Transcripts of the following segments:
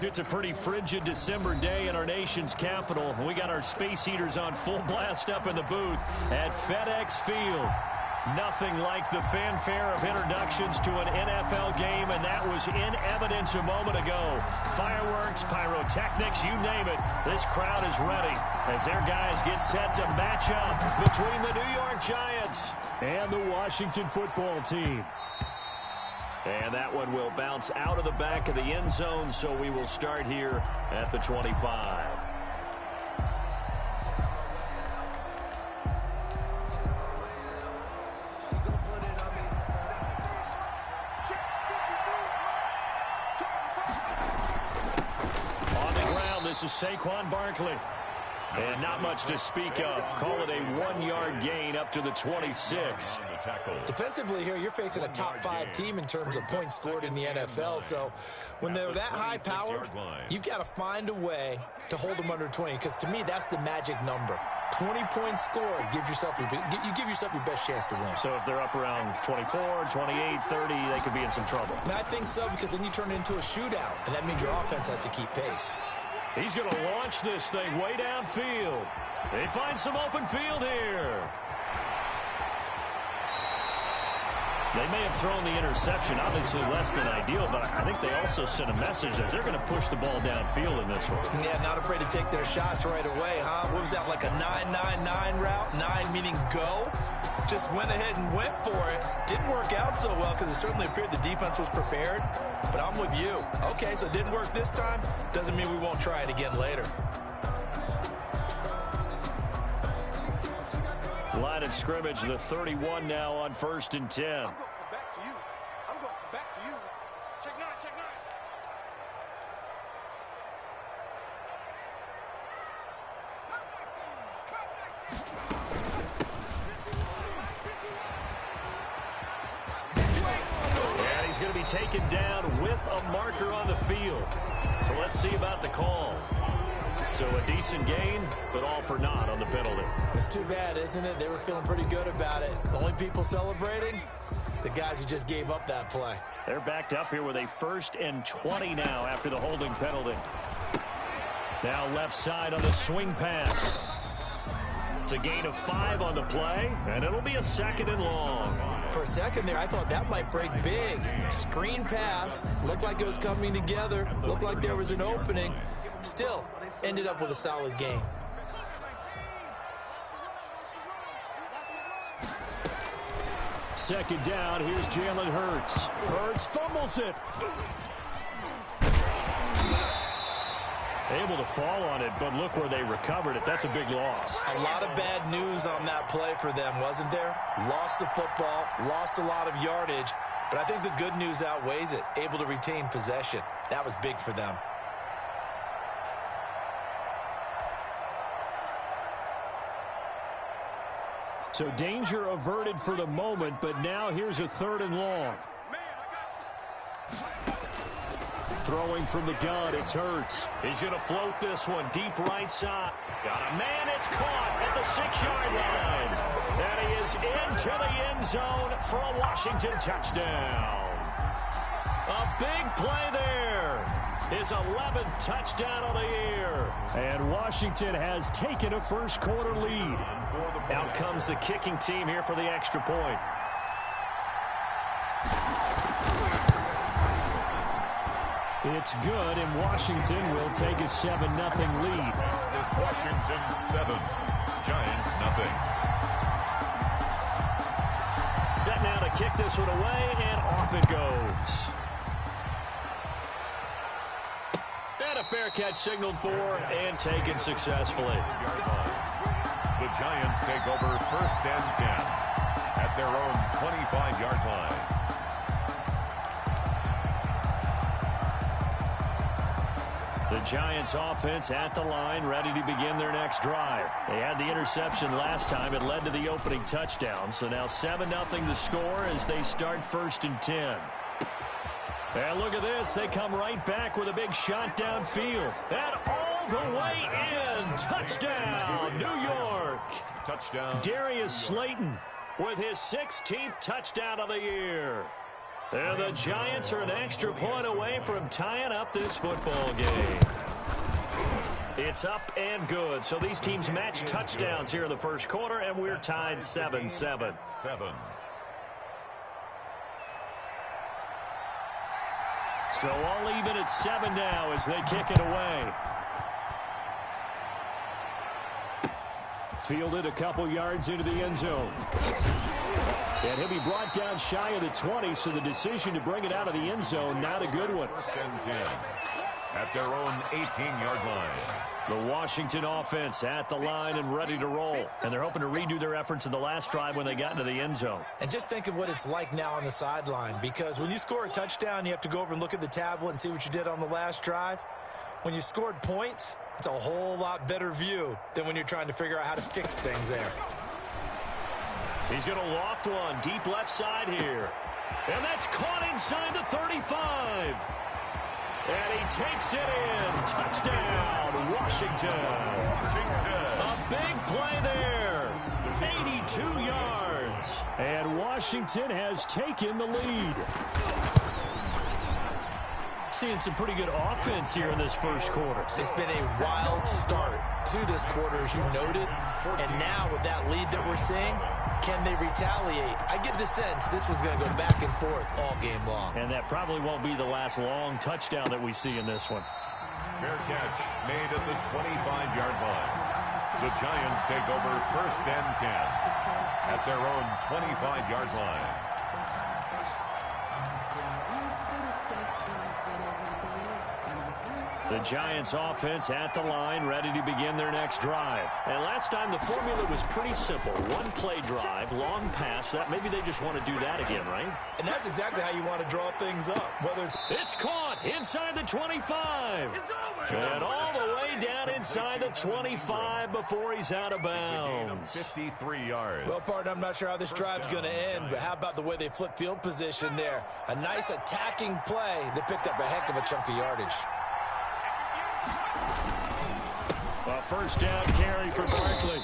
It's a pretty frigid December day in our nation's capital. We got our space heaters on full blast up in the booth at FedEx Field. Nothing like the fanfare of introductions to an NFL game, and that was in evidence a moment ago. Fireworks, pyrotechnics, you name it. This crowd is ready as their guys get set to match up between the New York Giants and the Washington football team. And that one will bounce out of the back of the end zone, so we will start here at the 25. On the ground, this is Saquon Barkley. And not much to speak of. Call it a 1-yard gain up to the 26. Defensively here, you're facing a top-5 team in terms of points scored in the NFL. So when they're that high-powered, you've got to find a way to hold them under 20. Because to me, that's the magic number. 20 points scored gives yourself you give yourself your best chance to win. So if they're up around 24, 28, 30, they could be in some trouble. And I think so, because then you turn it into a shootout, and that means your offense has to keep pace. He's going to launch this thing way downfield. They find some open field here. They may have thrown the interception, obviously less than ideal, but I think they also sent a message that they're going to push the ball downfield in this one. Yeah, not afraid to take their shots right away, huh? What was that, like a 9-9-9 route? 9 meaning go? Just went ahead and went for it. Didn't work out so well because it certainly appeared the defense was prepared. But I'm with you. Okay, so it didn't work this time. Doesn't mean we won't try it again later. Line of scrimmage, the 31 now on 1st and 10. I'm going back to you. I'm going back to you. Check 9, check 9. And he's going to be taken down with a marker on the field. So let's see about the call. So a decent gain, but all for naught on the penalty. It's too bad, isn't it? They were feeling pretty good about it. The only people celebrating, the guys who just gave up that play. They're backed up here with a 1st and 20 now after the holding penalty. Now left side on the swing pass. It's a gain of 5 on the play, and it'll be a 2nd and long. For a second there, I thought that might break big. Screen pass, looked like it was coming together, looked like there was an opening. Still, ended up with a solid game. Second down, here's Jalen Hurts. Hurts fumbles it. Able to fall on it, but look where they recovered it. That's a big loss. A lot of bad news on that play for them, wasn't there? Lost the football, lost a lot of yardage, but I think the good news outweighs it. Able to retain possession. That was big for them. So danger averted for the moment, but now here's a 3rd and long. Throwing from the gun, it's Hurts. He's going to float this one deep right side. Got a man, it's caught at the 6-yard line. And he is into the end zone for a Washington touchdown. A big play there. His 11th touchdown of the year. And Washington has taken a first-quarter lead. Out comes the kicking team here for the extra point. It's good, and Washington will take a 7-0 lead. This Washington 7, Giants 0. Set now to kick this one away, and off it goes. And a fair catch signaled for and taken successfully. The Giants take over 1st and 10 at their own 25-yard line. The Giants offense at the line, ready to begin their next drive. They had the interception last time. It led to the opening touchdown. So now 7-0 the score as they start 1st and 10. And look at this. They come right back with a big shot downfield. And all the way in. Touchdown, New York. Touchdown. Darius Slayton with his 16th touchdown of the year. And the Giants are an extra point away from tying up this football game. It's up and good. So these teams match touchdowns here in the first quarter, and we're tied 7-7. So all even at 7 now as they kick it away. Fielded a couple yards into the end zone. And he'll be brought down shy of the 20, so the decision to bring it out of the end zone, not a good one. First and 10 at their own 18-yard line. The Washington offense at the line and ready to roll. And they're hoping to redo their efforts in the last drive when they got into the end zone. And just think of what it's like now on the sideline, because when you score a touchdown, you have to go over and look at the tablet and see what you did on the last drive. When you scored points, it's a whole lot better view than when you're trying to figure out how to fix things there. He's going to loft one deep left side here. And that's caught inside the 35. And he takes it in. Touchdown, Washington. A big play there. 82 yards. And Washington has taken the lead. Seeing some pretty good offense here in this first quarter. It's been a wild start to this quarter, as you noted. And now with that lead that we're seeing, can they retaliate? I get the sense this one's going to go back and forth all game long. And that probably won't be the last long touchdown that we see in this one. Fair catch made at the 25-yard line. The Giants take over first and 10 at their own 25-yard line. The Giants offense at the line, ready to begin their next drive. And last time the formula was pretty simple. One play drive, long pass. That maybe they just want to do that again, right? And that's exactly how you want to draw things up. Whether it's caught inside the 25. And all the way down inside the 25 before he's out of bounds. 53 yards. Well, partner, I'm not sure how this drive's going to end, but how about the way they flip field position there? A nice attacking play that picked up a heck of a chunk of yardage. A first down carry for Barkley.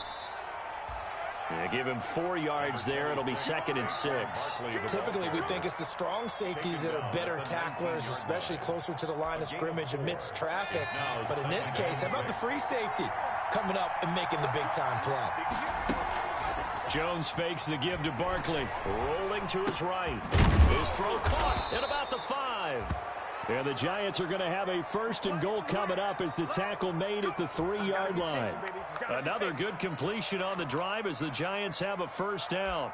Yeah, give him 4 yards there. It'll be 2nd and 6. Typically, we think it's the strong safeties that are better tacklers, especially closer to the line of scrimmage amidst traffic. But in this case, how about the free safety coming up and making the big-time play? Jones fakes the give to Barkley. Rolling to his right. His throw caught at about the 5. And the Giants are going to have a 1st and goal coming up as the tackle made at the 3-yard line. Another good completion on the drive as the Giants have a first down.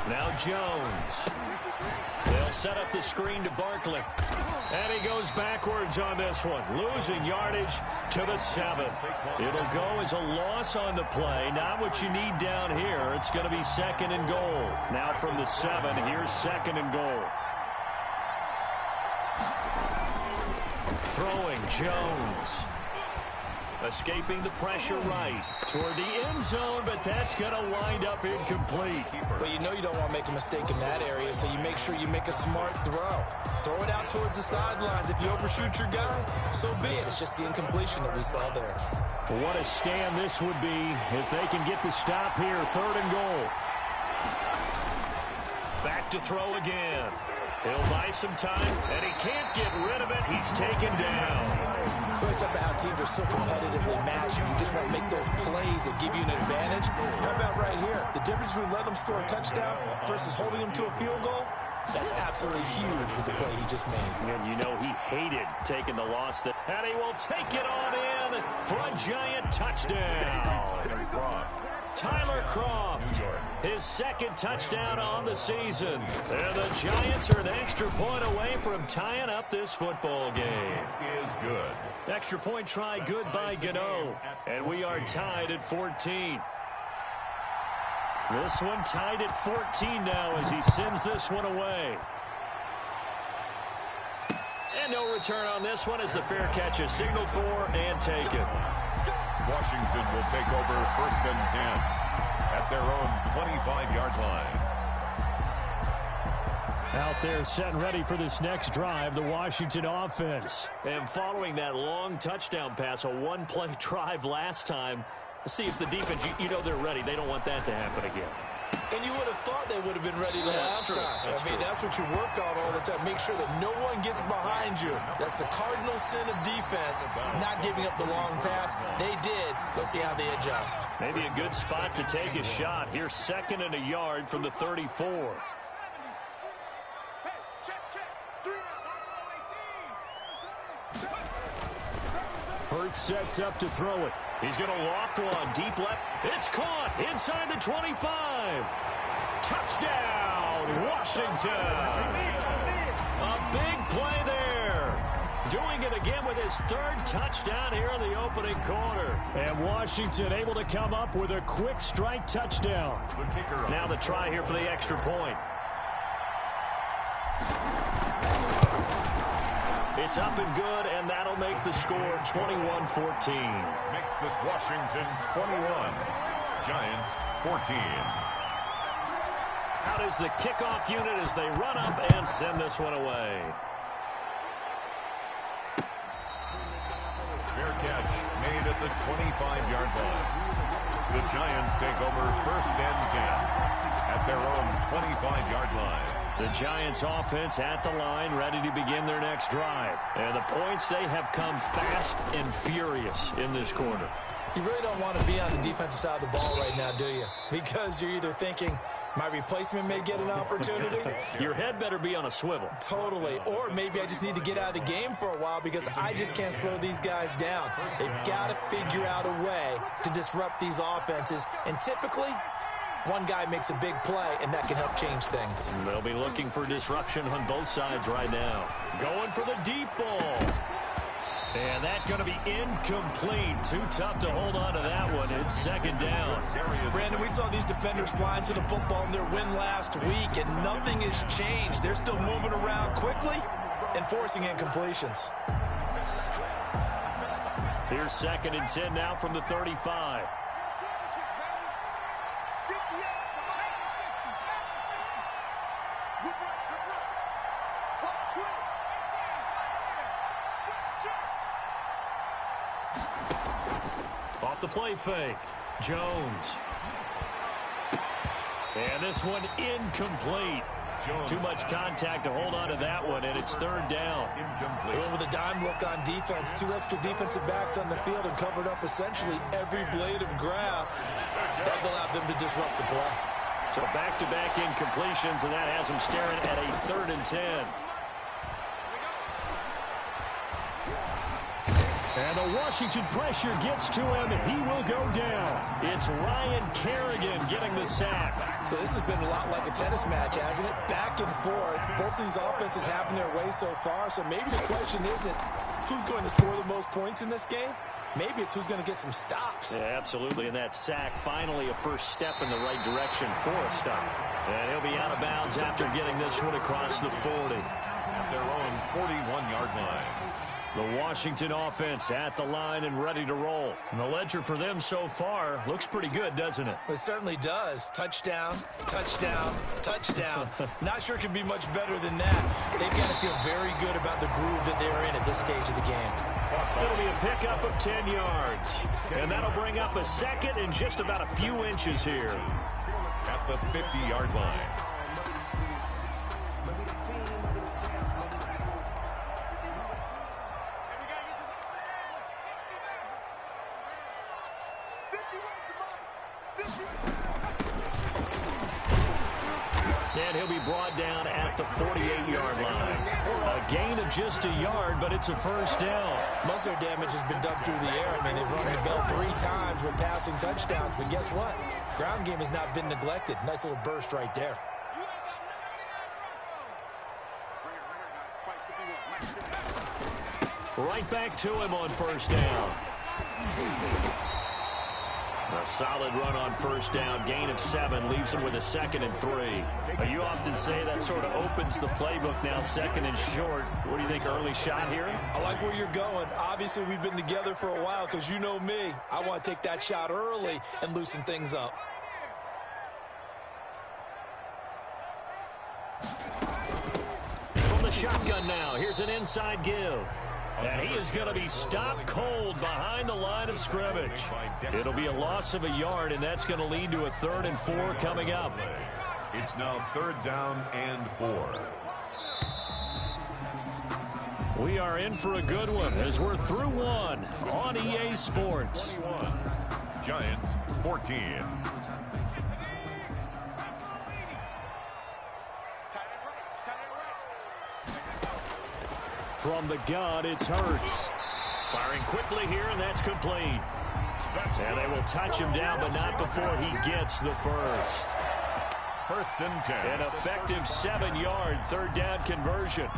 Now Jones. They'll set up the screen to Barkley. And he goes backwards on this one, losing yardage to the 7. It'll go as a loss on the play. Not what you need down here. It's going to be 2nd and goal. Now from the 7, here's 2nd and goal. Throwing Jones. Escaping the pressure right toward the end zone, but that's going to wind up incomplete. Well, you know you don't want to make a mistake in that area, so you make sure you make a smart throw. Throw it out towards the sidelines. If you overshoot your guy, so be it. It's just the incompletion that we saw there. Well, what a stand this would be if they can get the stop here. 3rd and goal. Back to throw again. He'll buy some time, and he can't get rid of it. He's taken down. It's up to how teams are so competitively matched. You just want to make those plays that give you an advantage. How about right here? The difference between letting them score a touchdown versus holding them to a field goal, that's absolutely huge with the play he just made. And you know he hated taking the loss. And he will take it on in for a giant touchdown. Tyler Kroft, his 2nd touchdown on the season. And the Giants are an extra point away from tying up this football game. Is good. Extra point try good by Gano. And we are tied at 14. This one tied at 14 now as he sends this one away. And no return on this one as the fair catch is signaled for and taken. Washington will take over 1st and 10 at their own 25-yard line. Out there set and ready for this next drive, the Washington offense. And following that long touchdown pass, a one-play drive last time, let's see if the defense, you know they're ready. They don't want that to happen again. And you would have thought they would have been ready the last time. That's what you work on all the time. Make sure that no one gets behind you. That's the cardinal sin of defense, not giving up the long pass. They did. Let's see how they adjust. Maybe a good spot to take a shot. Here's 2nd and a yard from the 34. Hurts sets up to throw it. He's going to loft one. Deep left. It's caught inside the 25. Touchdown, Washington. A big play there. Doing it again with his 3rd touchdown here in the opening quarter. And Washington able to come up with a quick strike touchdown. Now the try here for the extra point. It's up and good, and that'll make the score 21-14. Makes this Washington 21, Giants 14. Out is the kickoff unit as they run up and send this one away. Fair catch made at the 25-yard line. The Giants take over 1st and 10 at their own 25-yard line. The Giants offense at the line, ready to begin their next drive. And the points, they have come fast and furious in this quarter. You really don't want to be on the defensive side of the ball right now, do you? Because you're either thinking, my replacement may get an opportunity. Your head better be on a swivel. Totally. Or maybe I just need to get out of the game for a while because I just can't slow these guys down. They've got to figure out a way to disrupt these offenses. And typically, one guy makes a big play, and that can help change things. They'll be looking for disruption on both sides right now. Going for the deep ball. And that's going to be incomplete. Too tough to hold on to that one. It's 2nd down. Brandon, we saw these defenders flying to the football in their win last week, and nothing has changed. They're still moving around quickly and forcing incompletions. Here's 2nd and 10 now from the 35. Off the play fake. Jones. And this one incomplete. Too much contact to hold on to that one, and it's 3rd down. Incomplete. With a dime look on defense, 2 extra defensive backs on the field and covered up essentially every blade of grass. That allowed them to disrupt the play. So back-to-back incompletions, and that has them staring at a 3rd and 10. And the Washington pressure gets to him. He will go down. It's Ryan Kerrigan getting the sack. So this has been a lot like a tennis match, hasn't it? Back and forth. Both these offenses having their way so far. So maybe the question isn't who's going to score the most points in this game. Maybe it's who's going to get some stops. Yeah, absolutely. And that sack, finally a first step in the right direction for a stop. And he'll be out of bounds after getting this one across the 40. At their own 41-yard line. The Washington offense at the line and ready to roll. And the ledger for them so far looks pretty good, doesn't it? It certainly does. Touchdown, touchdown, touchdown. Not sure it could be much better than that. They've got to feel very good about the groove that they're in at this stage of the game. It'll be a pickup of 10 yards. And that'll bring up a 2nd and just about a few inches here. At the 50-yard line. And he'll be brought down at the 48-yard line. A gain of just a yard, but it's a 1st down. Most of their damage has been done through the air. I mean, they've rung the bell 3 times with passing touchdowns, but guess what? Ground game has not been neglected. Nice little burst right there. Right back to him on 1st down. A solid run on 1st down. Gain of 7 leaves him with a 2nd and 3. You often say that sort of opens the playbook now, 2nd and short. What do you think, early shot here? I like where you're going. Obviously, we've been together for a while because you know me. I want to take that shot early and loosen things up. shotgun now. Here's an inside give. And he is going to be stopped cold behind the line of scrimmage. It'll be a loss of a yard, and that's going to lead to a 3rd and 4 coming up. It's now 3rd down and 4. We are in for a good one as we're through one on EA Sports. 21. Giants 14. From the gun, it's Hurts. Firing quickly here, and that's complete. And they will touch him down, but not before he gets the first. 1st and 10. An effective 7-yard 3rd down conversion.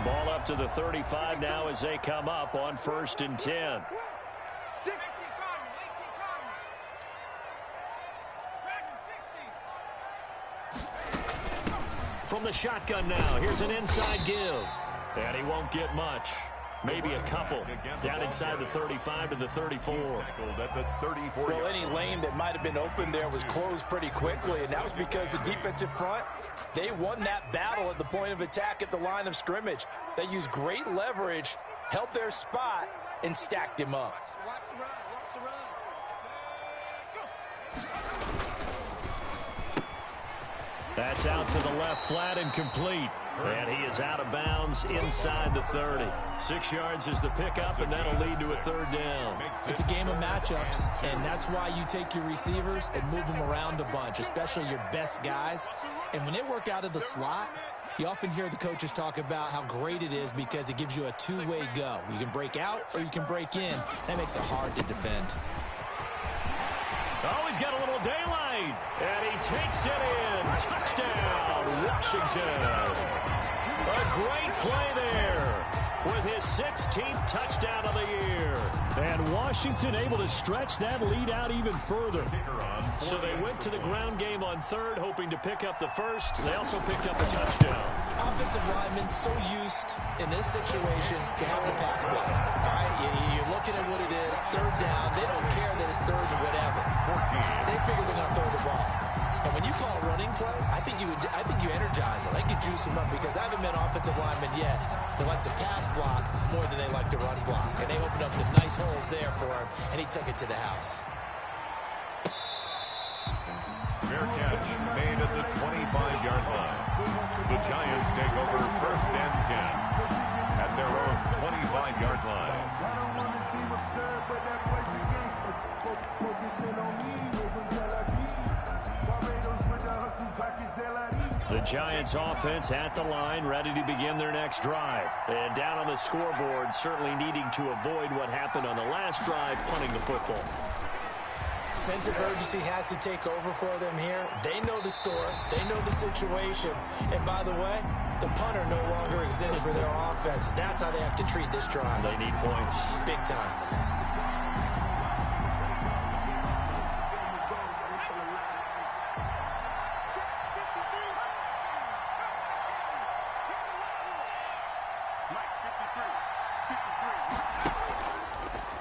Ball up to the 35 now as they come up on 1st and 10. From the shotgun now, here's an inside give. And he won't get much. Maybe a couple. Down inside the 35 to the 34. Well, any lane that might have been open there was closed pretty quickly, and that was because the defensive front, they won that battle at the point of attack at the line of scrimmage. They used great leverage, held their spot, and stacked him up. That's out to the left flat and complete. And he is out of bounds inside the 30. 6 yards is the pickup, and that'll lead to a 3rd down. It's a game of matchups, and that's why you take your receivers and move them around a bunch, especially your best guys. And when they work out of the slot, you often hear the coaches talk about how great it is because it gives you a two-way go. You can break out or you can break in. That makes it hard to defend. Oh, he's got a little daylight, and he takes it in. Touchdown, Washington. A great play there with his 16th touchdown of the year. And Washington able to stretch that lead out even further. So they went to the ground game on 3rd, hoping to pick up the first. They also picked up a touchdown. Offensive linemen so used in this situation to having a pass play. All right, you're looking at what it is, 3rd down. They don't care that it's 3rd and whatever. 14. They figure they're going to throw the ball. And when you call a running play, I think you energize them. I think you juice them up because I haven't met offensive linemen yet that likes to pass block more than they like to run block. And they opened up some nice holes there for him, and he took it to the house. Fair catch made at the 25-yard line. The Giants take over 1st and 10 at their own 25-yard line. The Giants offense at the line, ready to begin their next drive. And down on the scoreboard, certainly needing to avoid what happened on the last drive, punting the football. Sense of urgency has to take over for them here. They know the score. They know the situation. And by the way, the punter no longer exists for their offense. That's how they have to treat this drive. They need points. Big time.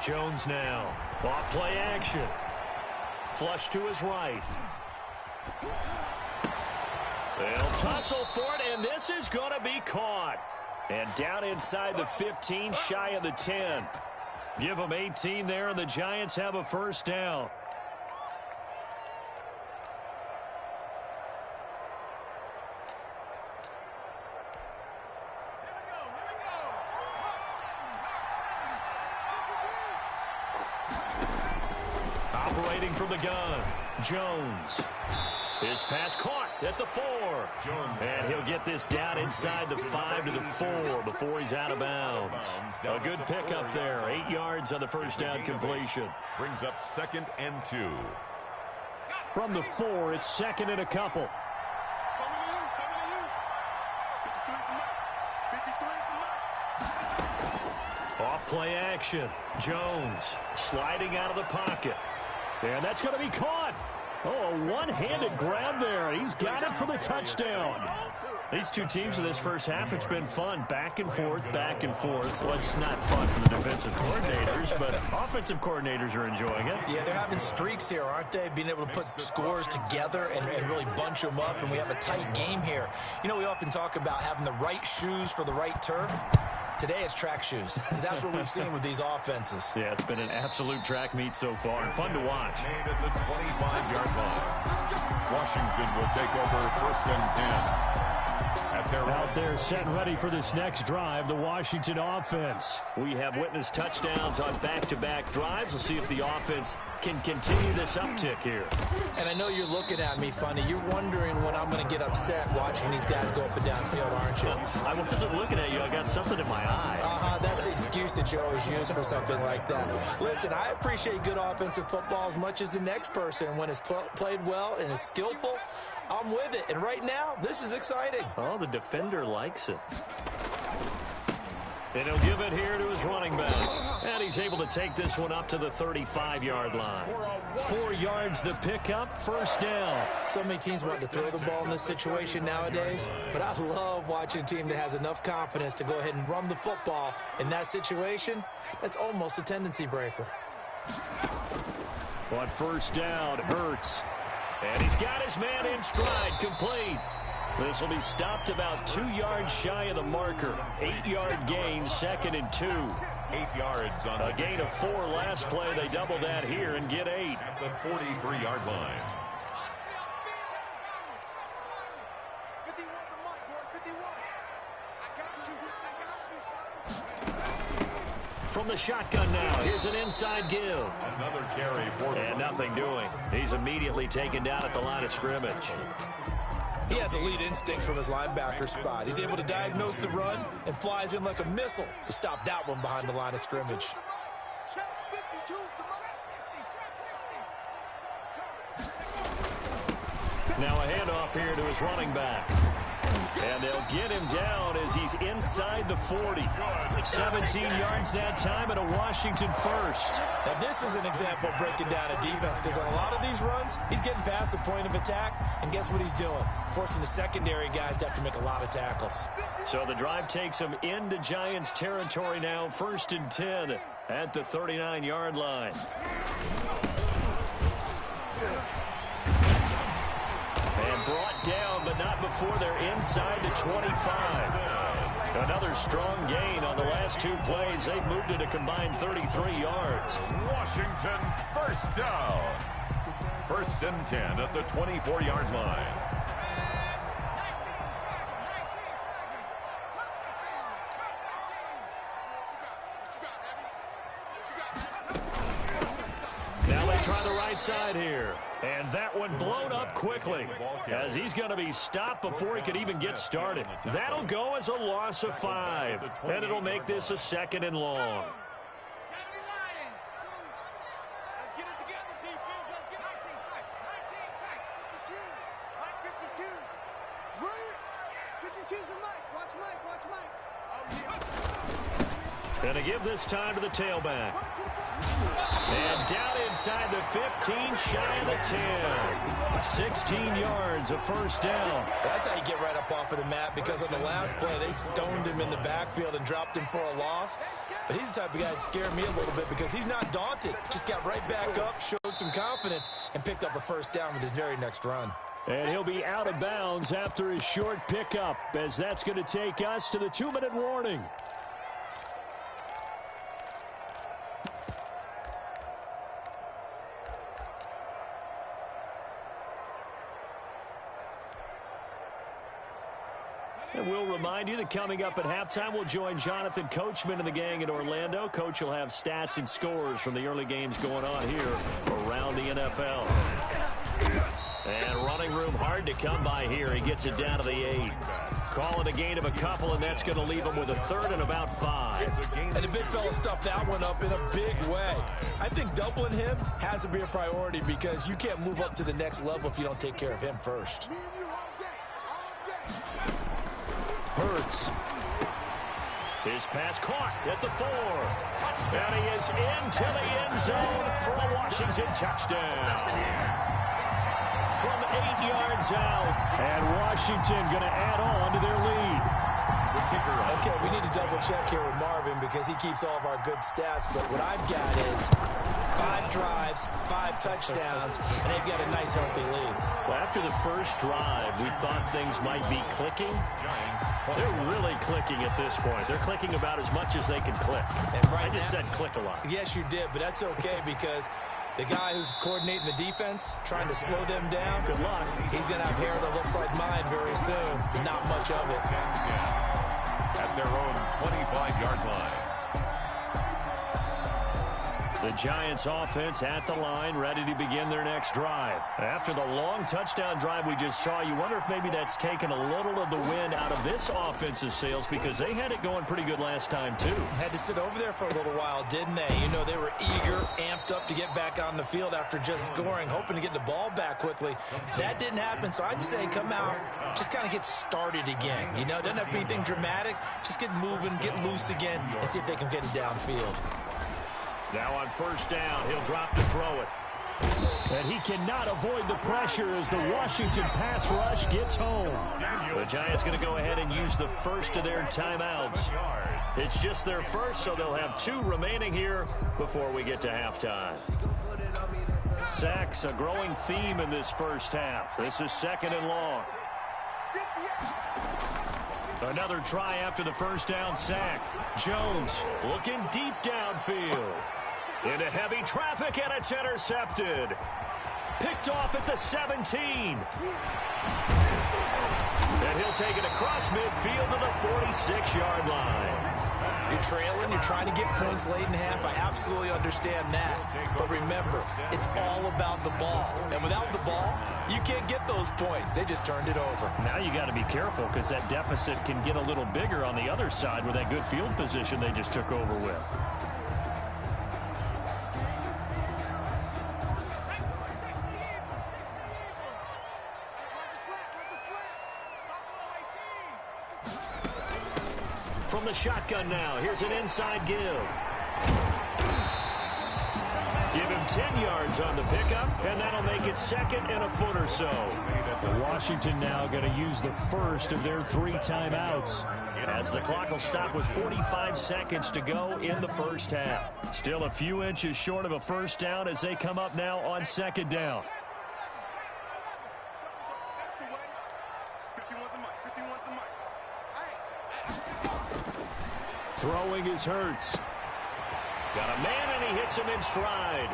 Jones now. Off play action. Flush to his right. They'll tussle for it, and this is going to be caught. And down inside the 15, shy of the 10. Give them 18 there, and the Giants have a 1st down. Operating from the gun, Jones. His pass caught at the 4. And he'll get this down inside the 5 to the 4 before he's out of bounds. A good pickup there. 8 yards on the 1st down completion. Brings up 2nd and 2. From the 4, it's 2nd and a couple. Off play action. Jones sliding out of the pocket. And that's going to be caught. Oh, a one-handed grab there. He's got it for the touchdown. These two teams in this first half, it's been fun. Back and forth, back and forth. Well, it's not fun for the defensive coordinators, but offensive coordinators are enjoying it. Yeah, they're having streaks here, aren't they? Being able to put scores together and really bunch them up, and we have a tight game here. You know, we often talk about having the right shoes for the right turf. Today it's track shoes, because that's what we've seen with these offenses. Yeah, it's been an absolute track meet so far, and fun to watch. Made at the 25-yard line. Washington will take over 1st and 10. Out there set and ready for this next drive, the Washington offense. We have witnessed touchdowns on back-to-back drives. We'll see if the offense can continue this uptick here. And I know you're looking at me funny. You're wondering when I'm going to get upset watching these guys go up and down field, aren't you? I wasn't looking at you. I got something in my eye. That's the excuse that you always use for something like that. Listen, I appreciate good offensive football as much as the next person. When it's played well and is skillful, I'm with it. And right now, this is exciting. Oh, the defender likes it. And he'll give it here to his running back. And he's able to take this one up to the 35-yard line. 4 yards the pickup, 1st down. So many teams want to throw the ball in this situation nowadays, but I love watching a team that has enough confidence to go ahead and run the football. In that situation, that's almost a tendency breaker. On 1st down, Hurts. And he's got his man in stride, complete. This will be stopped about 2 yards shy of the marker. 8-yard gain, 2nd and 2. 8 yards on a gain of 4 last play. They double that here and get 8. At the 43-yard line. From the shotgun now, here's an inside give. Another carry for the and nothing doing. He's immediately taken down at the line of scrimmage. He has elite instincts from his linebacker spot. He's able to diagnose the run and flies in like a missile to stop that one behind the line of scrimmage. Now a handoff here to his running back. And they'll get him down as he's inside the 40. 17 yards that time and a Washington first. Now this is an example of breaking down a defense, because on a lot of these runs, he's getting past the point of attack, and guess what he's doing? Forcing the secondary guys to have to make a lot of tackles. So the drive takes him into Giants territory now, 1st and 10 at the 39-yard line. And brought down, but not before they're inside the 25. Another strong gain on the last 2 plays. They've moved it a combined 33 yards. Washington, 1st down. 1st and 10 at the 24-yard line. Now they try the right side here. And that one blown up quickly as he's going to be stopped before he could even get started. That'll go as a loss of 5. And it'll make this a 2nd and long. Gonna give this time to the tailback. And down inside the 15, shy of the 10. 16 yards, a 1st down. That's how you get right up off of the mat, because on the last play, they stoned him in the backfield and dropped him for a loss. But he's the type of guy that scared me a little bit, because he's not daunted. Just got right back up, showed some confidence, and picked up a 1st down with his very next run. And he'll be out of bounds after his short pickup, as that's going to take us to the 2-minute warning. And we'll remind you that coming up at halftime, we'll join Jonathan Coachman and the gang in Orlando. Coach will have stats and scores from the early games going on here around the NFL. And running room hard to come by here. He gets it down to the 8. Call it a gain of a couple, and that's going to leave him with a 3rd and about 5. And the big fella stuffed that one up in a big way. I think doubling him has to be a priority, because you can't move up to the next level if you don't take care of him first. Hurts. His pass caught at the 4. And he is into the end zone for a Washington touchdown. from 8 yards out. And Washington going to add on to their lead. Okay, we need to double check here with Marvin because he keeps all of our good stats. But what I've got is 5 drives, 5 touchdowns, and they've got a nice, healthy lead. Well, after the first drive, we thought things might be clicking. They're really clicking at this point. They're clicking about as much as they can click. And right I just now, said click a lot. Yes, you did, but that's okay because the guy who's coordinating the defense, trying to slow them down, Good luck. he's going to have hair that looks like mine very soon. Not much of it. At their own 25-yard line. The Giants offense at the line, ready to begin their next drive. After the long touchdown drive we just saw, you wonder if maybe that's taken a little of the wind out of this offensive sails because they had it going pretty good last time, too. Had to sit over there for a little while, didn't they? You know, they were eager, amped up to get back on the field after just scoring, hoping to get the ball back quickly. That didn't happen, so I'd say come out, just kind of get started again. You know, doesn't have to be anything dramatic. Just get moving, get loose again, and see if they can get it downfield. Now on first down, he'll drop to throw it. And he cannot avoid the pressure as the Washington pass rush gets home. The Giants going to go ahead and use the first of their timeouts. It's just their first, so they'll have 2 remaining here before we get to halftime. Sacks, a growing theme in this first half. This is 2nd and long. Another try after the first down sack. Jones looking deep downfield. Into heavy traffic, and it's intercepted. Picked off at the 17. And he'll take it across midfield to the 46-yard line. You're trailing, you're trying to get points late in half. I absolutely understand that. But remember, it's all about the ball. And without the ball, you can't get those points. They just turned it over. Now you got to be careful because that deficit can get a little bigger on the other side with that good field position they just took over with. From the shotgun now, here's an inside give. Give him 10 yards on the pickup, and that'll make it 2nd and a foot or so. Washington now going to use the first of their 3 timeouts, as the clock will stop with 45 seconds to go in the first half. Still a few inches short of a first down as they come up now on 2nd down. Throwing is Hurts. Got a man, and he hits him in stride.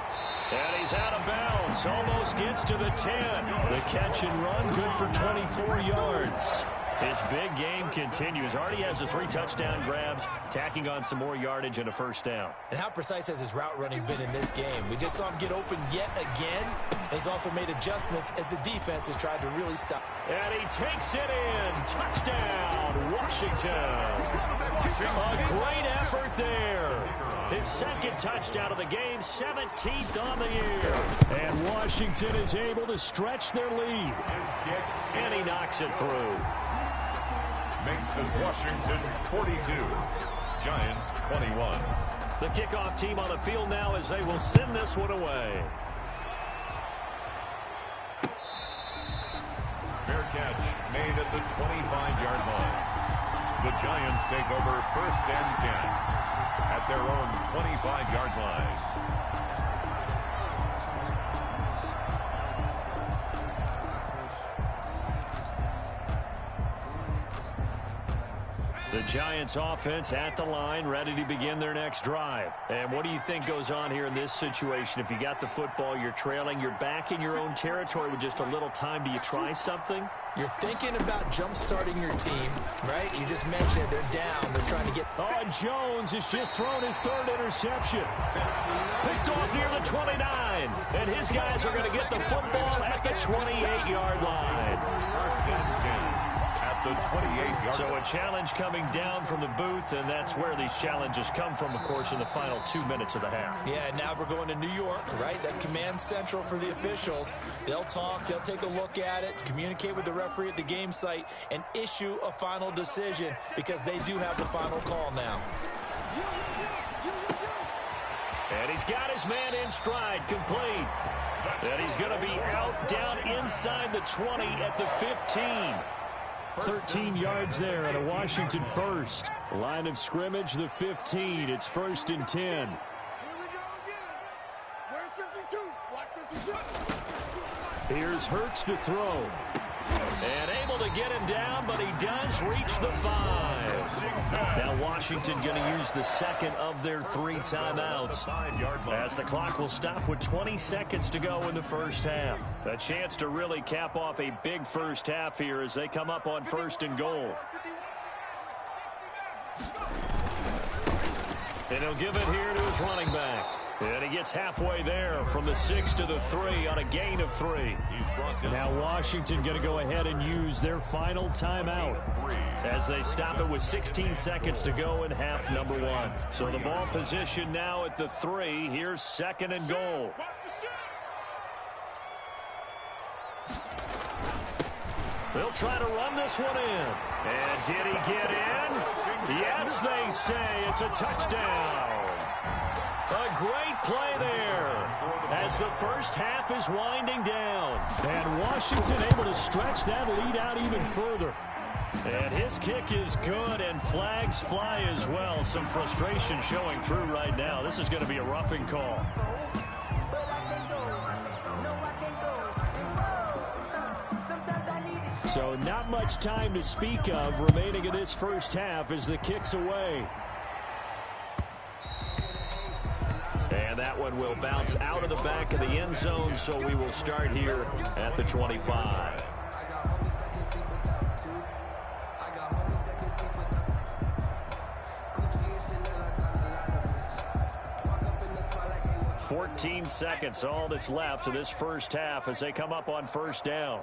And he's out of bounds. Almost gets to the 10. The catch and run, good for 24 yards. His big game continues. Already has the 3 touchdown grabs, tacking on some more yardage and a first down. And how precise has his route running been in this game? We just saw him get open yet again. And he's also made adjustments as the defense has tried to really stop. And he takes it in. Touchdown, Washington. A great effort there. His 2nd touchdown of the game, 17th on the year. And Washington is able to stretch their lead. And he knocks it through. Makes this Washington 42. Giants 21. The kickoff team on the field now as they will send this one away. Fair catch made at the 25-yard line. The Giants take over 1st and 10 at their own 25-yard line. The Giants offense at the line, ready to begin their next drive. And what do you think goes on here in this situation? If you got the football, you're trailing, you're back in your own territory with just a little time. Do you try something? You're thinking about jump-starting your team, right? You just mentioned they're down. They're trying to get... Oh, and Jones has just thrown his 3rd interception. Picked off near the 29. And his guys are going to get the football at the 28-yard line. 1st and 10. The 28-yard. So a challenge coming down from the booth, and that's where these challenges come from, of course, in the final 2 minutes of the half. Yeah, now we're going to New York, right? That's command central for the officials. They'll talk, they'll take a look at it, communicate with the referee at the game site, and issue a final decision because they do have the final call now. And he's got his man in stride, complete. And he's going to be out down inside the 20 at the 15. 13 yards there at a Washington first. Line of scrimmage, the 15. It's 1st and 10. Here we go again. Where's 52? Watch 52. Here's Hurts to throw. And able to get him down, but he does reach the 5. Now Washington going to use the second of their 3 timeouts, as the clock will stop with 20 seconds to go in the first half. A chance to really cap off a big first half here as they come up on 1st and goal. And he'll give it here to his running back. And he gets halfway there from the 6 to the 3 on a gain of 3. Now Washington going to go ahead and use their final timeout as they stop it with 16 seconds to go in half number 1. So the ball position now at the 3. Here's 2nd and goal. They'll try to run this one in. And did he get in? Yes, they say it's a touchdown. A great play there as the first half is winding down. And Washington able to stretch that lead out even further. And his kick is good, and flags fly as well. Some frustration showing through right now. This is going to be a roughing call. So not much time to speak of remaining in this first half as the kick's away. And that one will bounce out of the back of the end zone, so we will start here at the 25. "14 seconds, all that's left of this first half as they come up on 1st down.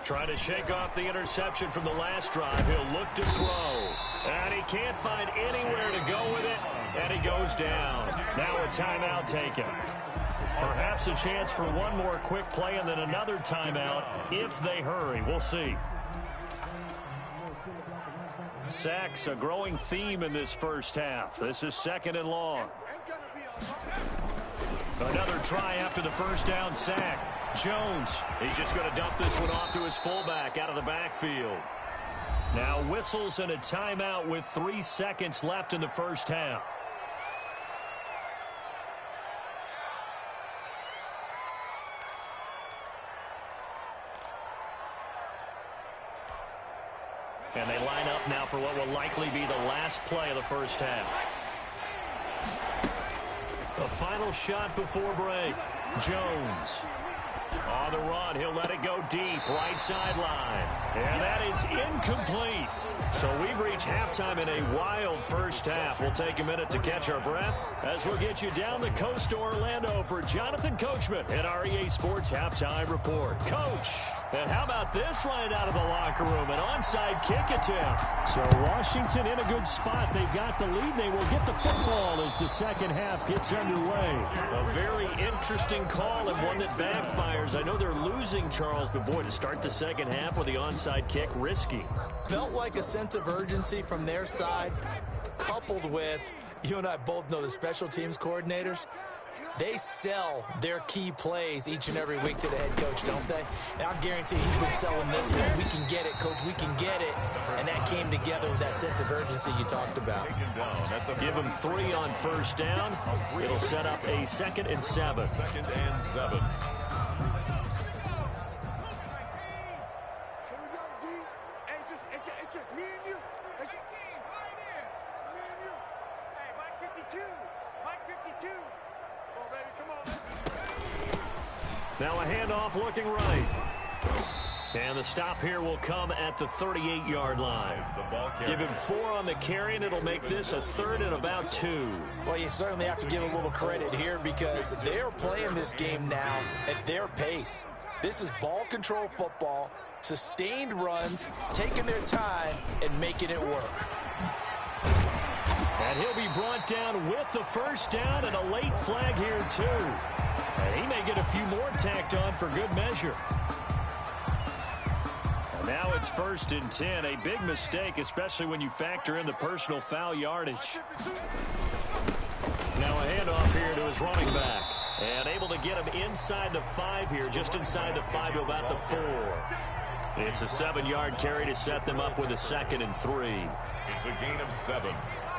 Trying to shake off the interception from the last drive. He'll look to throw. And he can't find anywhere to go with it. And he goes down. Now a timeout taken. Perhaps a chance for one more quick play and then another timeout if they hurry. We'll see. Sacks, a growing theme in this first half. This is 2nd and long. Another try after the first down sack. Jones, he's just going to dump this one off to his fullback out of the backfield. Now whistles and a timeout with 3 seconds left in the first half. And they line up now for what will likely be the last play of the first half. The final shot before break. Jones. On the run, he'll let it go deep, right sideline. And that is incomplete. So we've reached halftime in a wild first half. We'll take a minute to catch our breath as we'll get you down the coast to Orlando for Jonathan Coachman at our EA Sports Halftime Report. Coach, and how about this right out of the locker room? An onside kick attempt. So Washington in a good spot. They've got the lead. They will get the football as the second half gets underway. A very interesting call and one that backfires. I know they're losing, Charles, but boy, to start the second half with the onside kick, risky. Felt like a sense of urgency from their side, coupled with, you and I both know the special teams coordinators, they sell their key plays each and every week to the head coach, don't they? And I guarantee he's been selling this one. We can get it, coach. We can get it. And that came together with that sense of urgency you talked about. Give him 3 on first down. It'll set up a 2nd and 7. 2nd and 7. It's just me and you. It's me and you. Hey, Mike 52. Mike 52. Oh, baby, come on. Now a handoff looking right. And the stop here will come at the 38-yard line. Give him 4 on the carry, and it'll make this a 3rd and about 2. Well, you certainly have to give a little credit here because they're playing this game now at their pace. This is ball control football, sustained runs, taking their time, and making it work. And he'll be brought down with the first down and a late flag here, too. And he may get a few more tacked on for good measure. And now it's 1st and 10. A big mistake, especially when you factor in the personal foul yardage. Now a a handoff here to his running back. And able to get him inside the 5 here, just inside the 5 to about the 4. It's a 7-yard carry to set them up with a 2nd and 3. It's a gain of 7.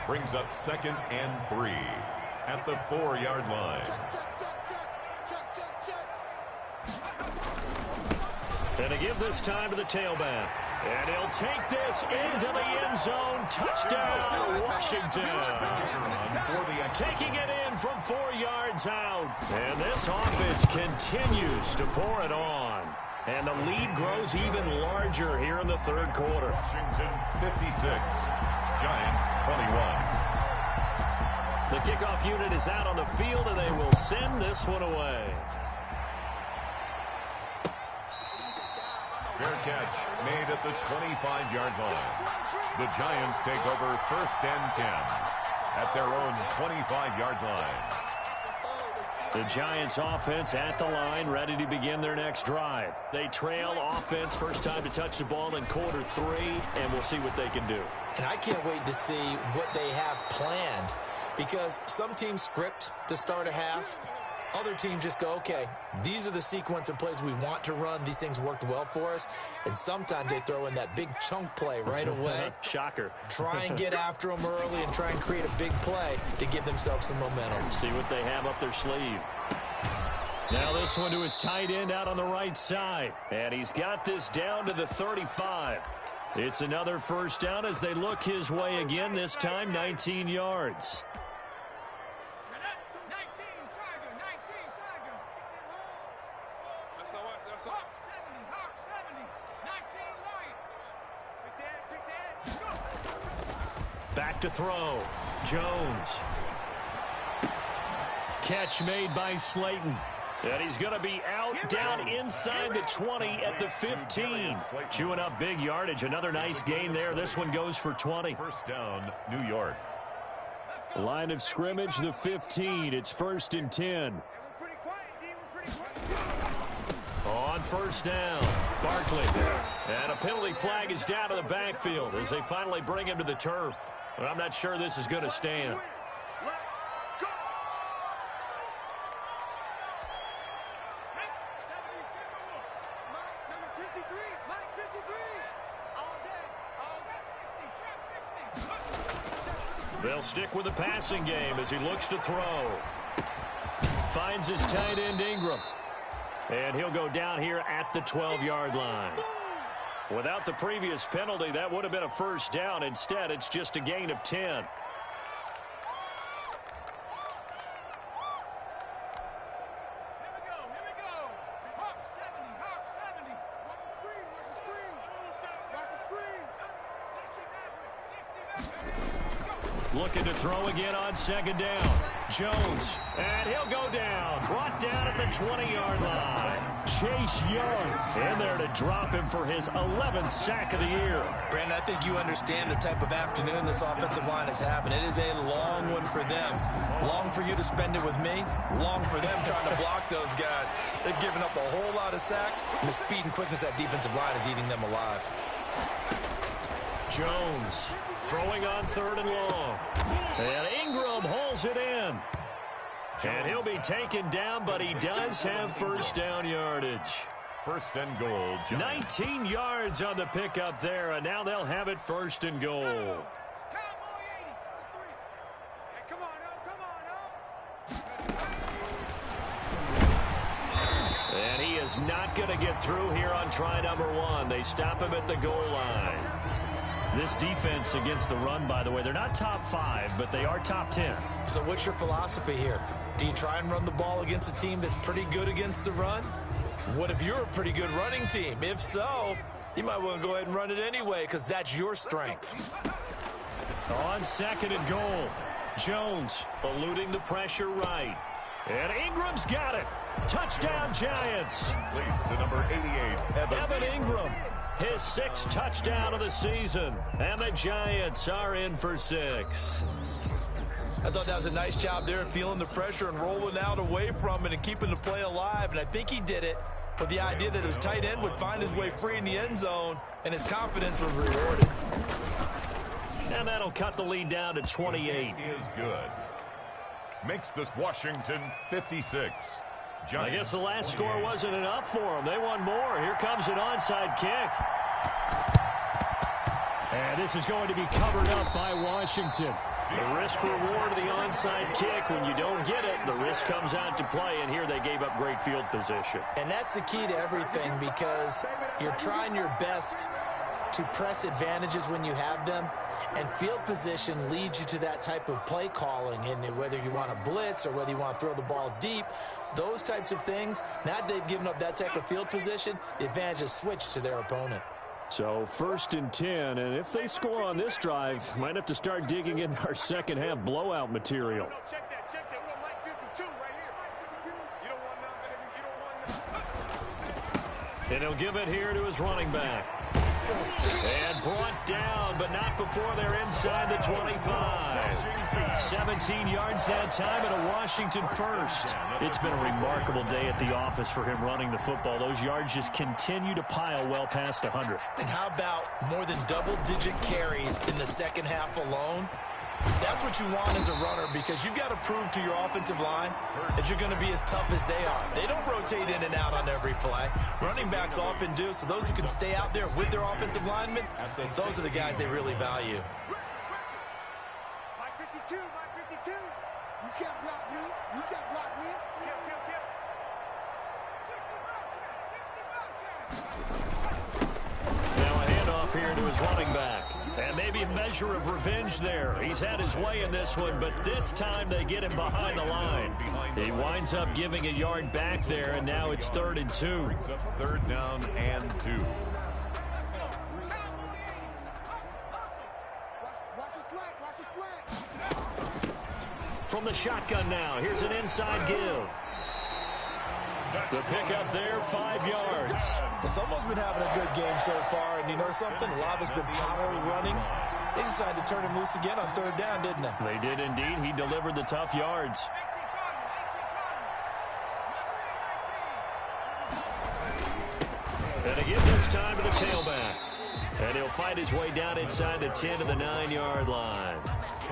Brings up 2nd and 3 at the 4-yard line. And to give this time to the tailback. And he'll take this into the end zone. Touchdown, Washington. Taking it in from 4 yards out. And this offense continues to pour it on. And the lead grows even larger here in the 3rd quarter. Washington 56, Giants 21. The kickoff unit is out on the field, and they will send this one away. Fair catch made at the 25-yard line. The Giants take over 1st and 10 at their own 25-yard line. The Giants offense at the line, ready to begin their next drive. They trail offense, first time to touch the ball in quarter 3, and we'll see what they can do. And I can't wait to see what they have planned, because some teams script to start a half. Other teams just go, okay, these are the sequence of plays we want to run. These things worked well for us. And sometimes they throw in that big chunk play right away. Shocker. Try and get after them early and try and create a big play to give themselves some momentum. See what they have up their sleeve. Now this one to his tight end out on the right side. And he's got this down to the 35. It's another first down as they look his way again, this time 19 yards. Back to throw. Jones. Catch made by Slayton. And he's going to be out down inside the 20 at the 15. Chewing up big yardage. Another nice gain there. This one goes for 20. First down, New York. Line of scrimmage, the 15. It's 1st and 10. On first down, Barkley. And a penalty flag is down to the backfield as they finally bring him to the turf. But I'm not sure this is going to stand. They'll stick with the passing game as he looks to throw. Finds his tight end Ingram. And he'll go down here at the 12-yard line. Without the previous penalty, that would have been a first down. Instead, it's just a gain of 10. Here we go. Hawk 70. Watch the screen. Watch the screen. Looking to throw again on 2nd down. Jones. And he'll go down. Brought down at the 20-yard line. Chase Young in there to drop him for his 11th sack of the year. Brandon, I think you understand the type of afternoon this offensive line is having. It is a long one for them. Long for you to spend it with me. Long for them trying to block those guys. They've given up a whole lot of sacks, and the speed and quickness of that defensive line is eating them alive. Jones throwing on 3rd and long. And Ingram holds it in. And he'll be taken down, but he does have first down yardage. 1st and goal. Giants. 19 yards on the pickup there, and now they'll have it 1st and goal. And he is not going to get through here on try number 1. They stop him at the goal line. This defense against the run, by the way, they're not top 5, but they are top 10. So what's your philosophy here? Do you try and run the ball against a team that's pretty good against the run? What if you're a pretty good running team? If so, you might want to go ahead and run it anyway because that's your strength. On 2nd and goal, Jones eluding the pressure right. And Ingram's got it. Touchdown, Giants. Lead to number 88, Evan Ingram. His 6th touchdown of the season. And the Giants are in for 6. I thought that was a nice job there, feeling the pressure and rolling out away from it and keeping the play alive. And I think he did it with the idea that his tight end would find his way free in the end zone, and his confidence was rewarded. And that'll cut the lead down to 28. Is good. makes this Washington 56. I guess the last score wasn't enough for them. They want more. Here comes an onside kick. And this is going to be covered up by Washington. The risk-reward of the onside kick, when you don't get it, the risk comes out to play, and here they gave up great field position. And that's the key to everything, because you're trying your best to press advantages when you have them, and field position leads you to that type of play calling. And whether you want to blitz or whether you want to throw the ball deep, those types of things, now that they've given up that type of field position, the advantage is switched to their opponent. So 1st and 10, and if they score on this drive, might have to start digging in our second half blowout material. Check that. We got Mike 52 right here. You don't want none, baby. You don't want none. And he'll give it here to his running back. And brought down, but not before they're inside the 25. 17 yards that time, and a Washington first. It's been a remarkable day at the office for him running the football. Those yards just continue to pile well past 100. And how about more than double-digit carries in the second half alone? That's what you want as a runner, because you've got to prove to your offensive line that you're going to be as tough as they are. They don't rotate in and out on every play. Running backs often do, so those who can stay out there with their offensive linemen, those are the guys they really value. Mike 52. You can't block me. Kill. 60 Now a handoff here to his running back. And maybe a measure of revenge there. He's had his way in this one, but this time they get him behind the line. He winds up giving a yard back there, and now it's 3rd and 2. Brings up 3rd down and 2. Watch your slack. From the shotgun now, here's an inside give. The pickup there, 5 yards. Well, someone's been having a good game so far, and you know something? A lot of it's been power running. They decided to turn him loose again on 3rd down, didn't they? They did indeed. He delivered the tough yards. And again this time to the tailback. And he'll fight his way down inside the 10 to the 9-yard line.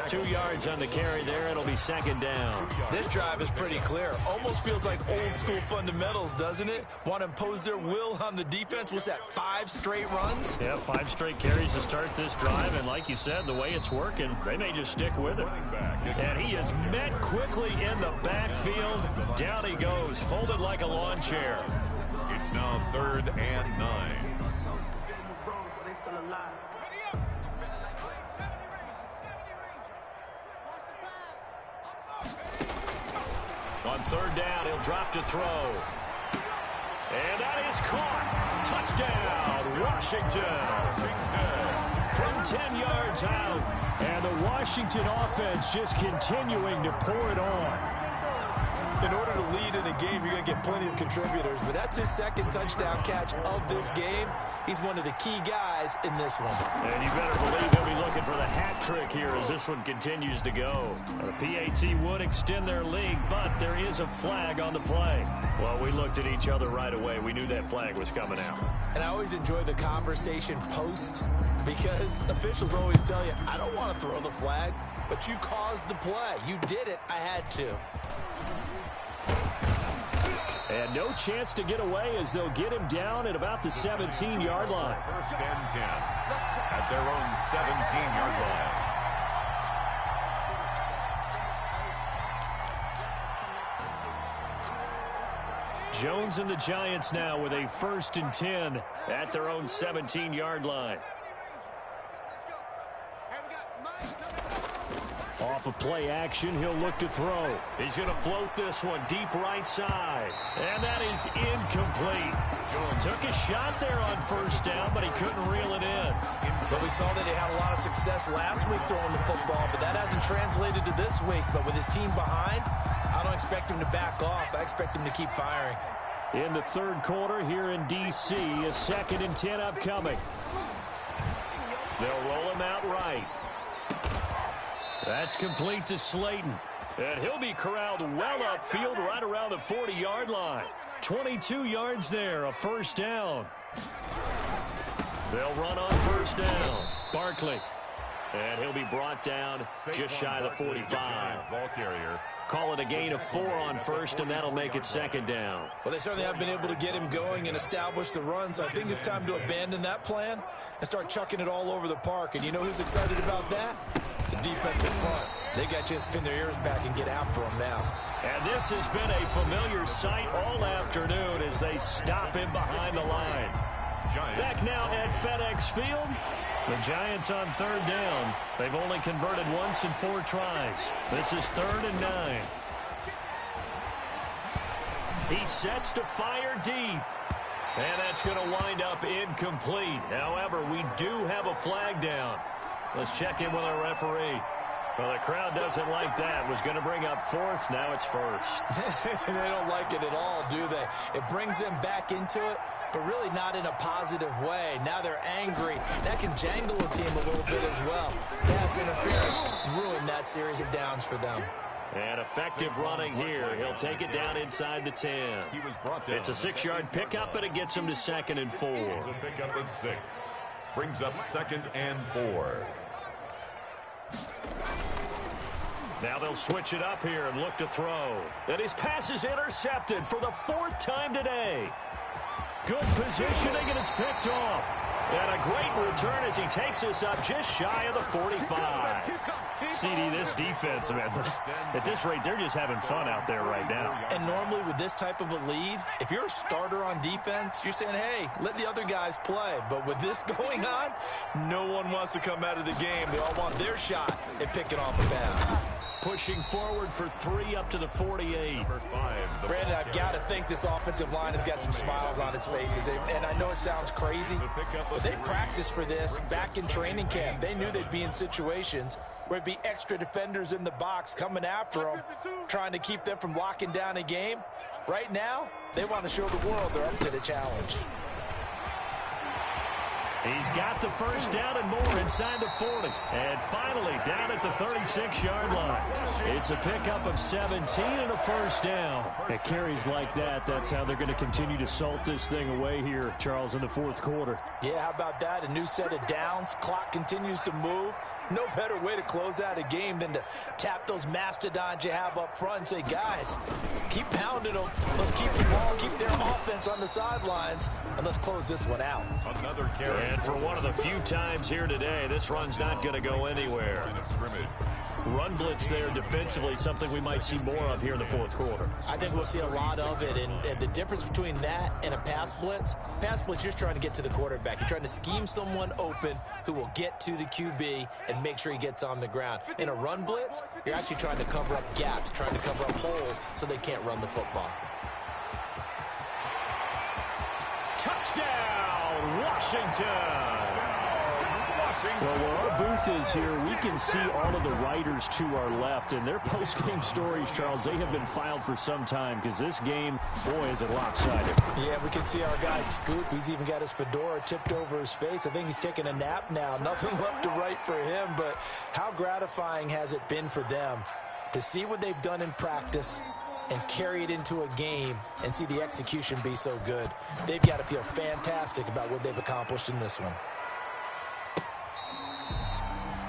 2 yards on the carry there. It'll be 2nd down. This drive is pretty clear. Almost feels like old school fundamentals, doesn't it? Want to impose their will on the defense. What's that, 5 straight runs? Yeah, 5 straight carries to start this drive. And like you said, the way it's working, they may just stick with it. And he is met quickly in the backfield. Down he goes, folded like a lawn chair. It's now 3rd and 9. On 3rd down, he'll drop to throw. And that is caught. Touchdown, Washington. From 10 yards out. And the Washington offense just continuing to pour it on. In order to lead in a game, you're going to get plenty of contributors, but that's his 2nd touchdown catch of this game. He's one of the key guys in this one. And you better believe he'll be looking for the hat trick here as this one continues to go. The PAT would extend their lead, but there is a flag on the play. Well, we looked at each other right away. We knew that flag was coming out. And I always enjoy the conversation post, because officials always tell you, I don't want to throw the flag, but you caused the play. You did it. I had to. And no chance to get away as they'll get him down at about the 17-yard line. 1st and 10 at their own 17-yard line. Jones and the Giants now with a 1st and 10 at their own 17-yard line. Off of play action, he'll look to throw. He's going to float this one deep right side. And that is incomplete. Took a shot there on 1st down, but he couldn't reel it in. But we saw that he had a lot of success last week throwing the football, but that hasn't translated to this week. But with his team behind, I don't expect him to back off. I expect him to keep firing. In the 3rd quarter here in D.C., a 2nd and 10 upcoming. They'll roll him out right. That's complete to Slayton. And he'll be corralled well upfield right around the 40-yard line. 22 yards there, a 1st down. They'll run on 1st down. Barkley. And he'll be brought down just shy of the 45. Ball carrier. Call it a gain of 4 on first, and that'll make it second down. Well, they certainly have been able to get him going and establish the run, so I think it's time to abandon that plan and start chucking it all over the park. And you know who's excited about that? The defensive front. They got to just pin their ears back and get after him now. And this has been a familiar sight all afternoon as they stop him behind the line. Back now at FedEx Field. The Giants on third down. They've only converted once in 4 tries. This is 3rd and 9. He sets to fire deep. And that's going to wind up incomplete. However, we do have a flag down. Let's check in with our referee. Well, the crowd doesn't like that. Was going to bring up 4th. Now it's 1st. They don't like it at all, do they? It brings them back into it, but really not in a positive way. Now they're angry. That can jangle a team a little bit as well. Pass interference ruined that series of downs for them. And effective running here. He'll take it down inside the 10. He was brought down. It's a 6-yard pickup, but it gets him to 2nd and 4. It's a pickup of 6. Brings up 2nd and 4. Now they'll switch it up here and look to throw. And his pass is intercepted for the 4th time today. Good positioning, and it's picked off. And a great return as he takes us up just shy of the 45. CD, this defense, man, at this rate, they're just having fun out there right now. And normally with this type of a lead, if you're a starter on defense, you're saying, hey, let the other guys play. But with this going on, no one wants to come out of the game. They all want their shot at picking off a pass. Pushing forward for 3 up to the 48. Brandon, I've got to think this offensive line has got some smiles on its faces. And I know it sounds crazy, but they practiced for this back in training camp. They knew they'd be in situations where it'd be extra defenders in the box coming after them, trying to keep them from locking down a game. Right now, they want to show the world they're up to the challenge. He's got the first down and more inside the 40. And finally, down at the 36-yard line. It's a pickup of 17 and a first down. At carries like that, that's how they're going to continue to salt this thing away here, Charles, in the 4th quarter. Yeah, how about that? A new set of downs. Clock continues to move. No better way to close out a game than to tap those mastodons you have up front and say, guys, keep pounding them. Let's keep the ball, keep their offense on the sidelines, and let's close this one out. Another carry. And for one of the few times here today, this run's not going to go anywhere. Run blitz there defensively, something we might see more of here in the 4th quarter. I think we'll see a lot of it, and the difference between that and a pass blitz, you're just trying to get to the quarterback. You're trying to scheme someone open who will get to the QB and make sure he gets on the ground. In a run blitz, you're actually trying to cover up gaps, trying to cover up holes so they can't run the football. Touchdown, Washington! Well, where our booth is here, we can see all of the writers to our left. And their post-game stories, Charles, they have been filed for some time because this game, boy, is it lopsided. Yeah, we can see our guy Scoop. He's even got his fedora tipped over his face. I think he's taking a nap now. Nothing left to write for him. But how gratifying has it been for them to see what they've done in practice and carry it into a game and see the execution be so good? They've got to feel fantastic about what they've accomplished in this one.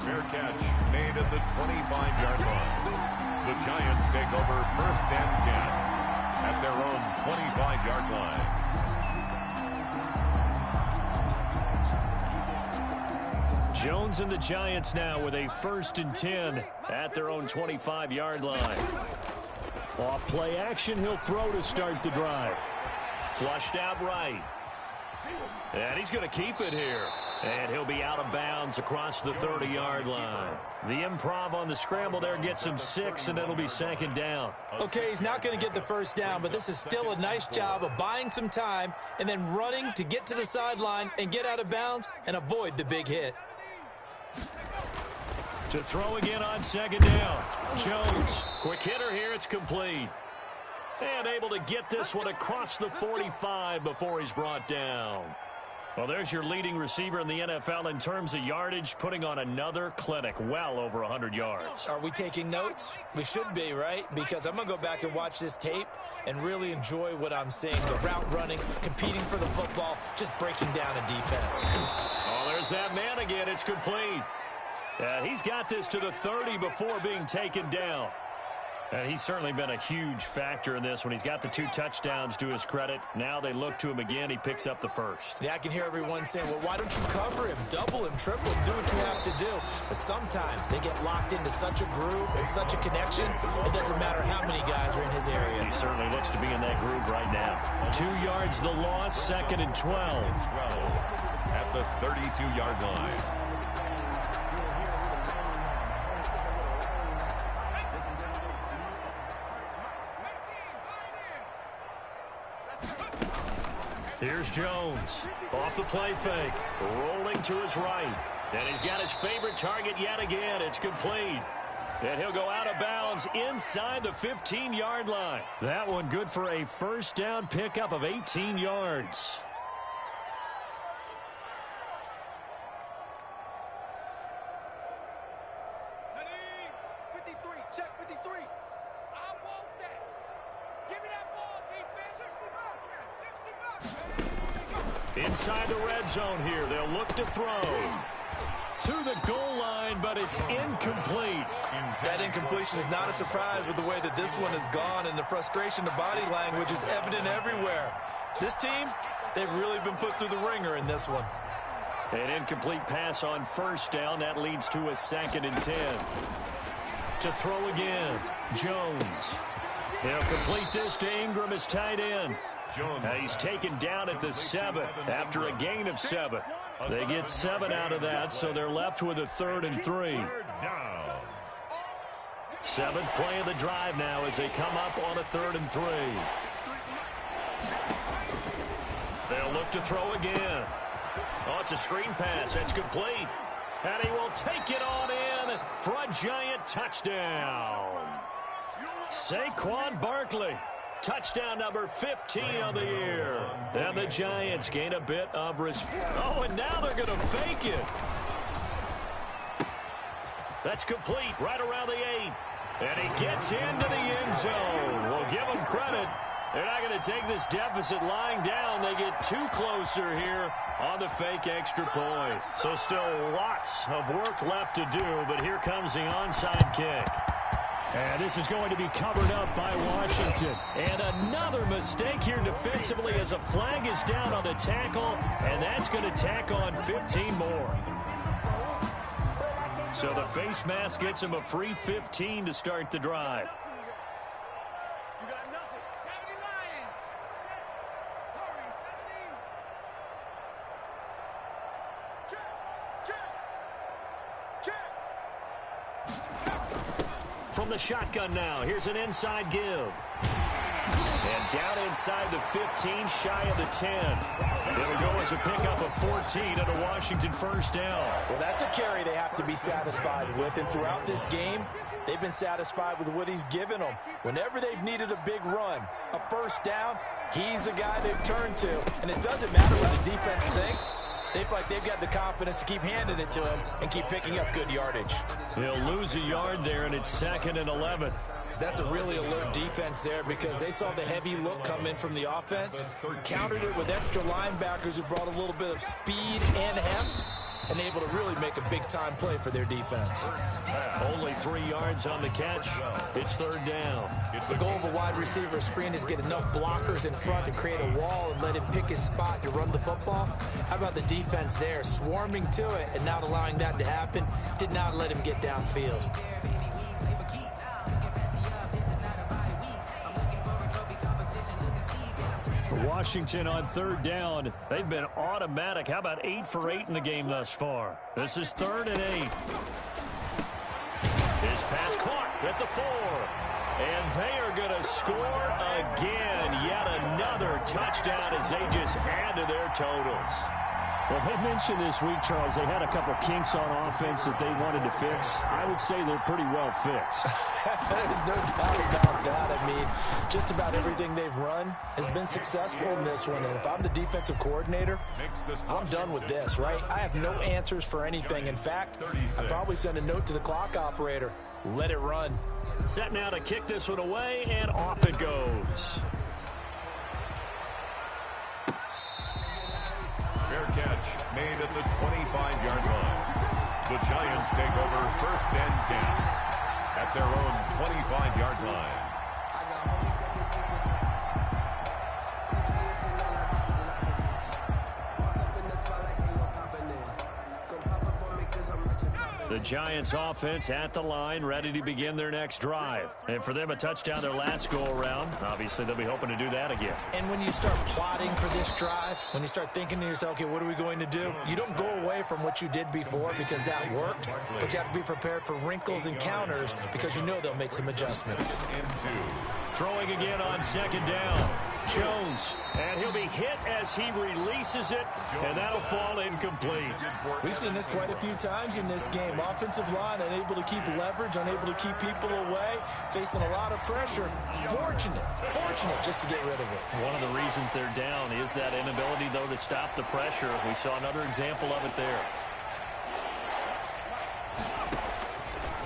Fair catch made at the 25-yard line. The Giants take over 1st and 10 at their own 25-yard line. Jones and the Giants now with a 1st and 10 at their own 25-yard line. Off play action, he'll throw to start the drive. Flushed out right. And he's going to keep it here. And he'll be out of bounds across the 30-yard line. The improv on the scramble there gets him 6, and it'll be 2nd down. Okay, he's not going to get the first down, but this is still a nice job of buying some time and then running to get to the sideline and get out of bounds and avoid the big hit. To throw again on 2nd down. Jones, quick hitter here, it's complete. And able to get this one across the 45 before he's brought down. Well, there's your leading receiver in the NFL in terms of yardage, putting on another clinic, well over 100 yards. Are we taking notes? We should be, right? Because I'm going to go back and watch this tape and really enjoy what I'm seeing. The route running, competing for the football, just breaking down a defense. Oh, there's that man again. It's complete. He's got this to the 30 before being taken down. And he's certainly been a huge factor in this when he's got the 2 touchdowns to his credit. Now they look to him again. He picks up the first. Yeah, I can hear everyone saying, well, why don't you cover him, double him, triple him, do what you have to do. But sometimes they get locked into such a groove and such a connection, it doesn't matter how many guys are in his area. He certainly looks to be in that groove right now. 2 yards the loss, 2nd and 12. At the 32-yard line. Here's Jones. Off the play fake. Rolling to his right. And he's got his favorite target yet again. It's complete. And he'll go out of bounds inside the 15-yard line. That one good for a first down pickup of 18 yards. Inside the red zone here. They'll look to throw. To the goal line, but it's incomplete. That incompletion is not a surprise with the way that this one has gone, and the frustration, the body language is evident everywhere. This team, they've really been put through the ringer in this one. An incomplete pass on first down. That leads to a 2nd and 10. To throw again, Jones. He'll complete this to Ingram, his tight end. He's taken down at the 7 after a gain of 7. They get 7 out of that, so they're left with a 3rd and 3. 7th play of the drive now as they come up on a 3rd and 3. They'll look to throw again. Oh, it's a screen pass. That's complete. And he will take it on in for a giant touchdown. Saquon Barkley. Touchdown number 15 on the year. And the Giants gain a bit of respect. Oh, and now they're going to fake it. That's complete right around the 8. And he gets into the end zone. We'll give him credit. They're not going to take this deficit lying down. They get 2 closer here on the fake extra point. So still lots of work left to do, but here comes the onside kick. And this is going to be covered up by Washington. And another mistake here defensively as a flag is down on the tackle, and that's going to tack on 15 more. So the face mask gets him a free 15 to start the drive. You got nothing. 70 Lions. Hurry, 70. Check. From the shotgun now, here's an inside give. And down inside the 15, shy of the 10. It'll go as a pickup of 14 and a Washington first down. Well, that's a carry they have to be satisfied with. And throughout this game, they've been satisfied with what he's given them. Whenever they've needed a big run, a first down, he's the guy they've turned to. And it doesn't matter what the defense thinks. They feel like they've got the confidence to keep handing it to him and keep picking up good yardage. He'll lose a yard there, and it's 2nd and 11. That's a really alert defense there because they saw the heavy look come in from the offense, countered it with extra linebackers who brought a little bit of speed and heft, and able to really make a big-time play for their defense. Only 3 yards on the catch. It's 3rd down. The goal of a wide receiver screen is get enough blockers in front to create a wall and let him pick his spot to run the football. How about the defense there, swarming to it and not allowing that to happen? Did not let him get downfield. Washington on 3rd down. They've been automatic. How about 8 for 8 in the game thus far? This is 3rd and 8. His pass caught at the 4. And they are going to score again. Yet another touchdown as they just add to their totals. Well, they mentioned this week, Charles, they had a couple kinks on offense that they wanted to fix. I would say they're pretty well fixed. There's no doubt about that. I mean, just about everything they've run has been successful in this one. And if I'm the defensive coordinator, I'm done with this, right? I have no answers for anything. In fact, I'd probably send a note to the clock operator. Let it run. Set now to kick this one away, and off it goes. Fair catch made at the 25-yard line. The Giants take over 1st and 10. at their own 25-yard line. The Giants offense at the line, ready to begin their next drive. And for them, a touchdown their last go-around. Obviously, they'll be hoping to do that again. And when you start plotting for this drive, when you start thinking to yourself, okay, what are we going to do? You don't go away from what you did before because that worked, but you have to be prepared for wrinkles and counters because you know they'll make some adjustments. Throwing again on second down. Jones, and he'll be hit as he releases it, and that'll fall incomplete. We've seen this quite a few times in this game. Offensive line unable to keep leverage, unable to keep people away, facing a lot of pressure. Fortunate just to get rid of it. One of the reasons they're down is that inability, though, to stop the pressure. We saw another example of it there.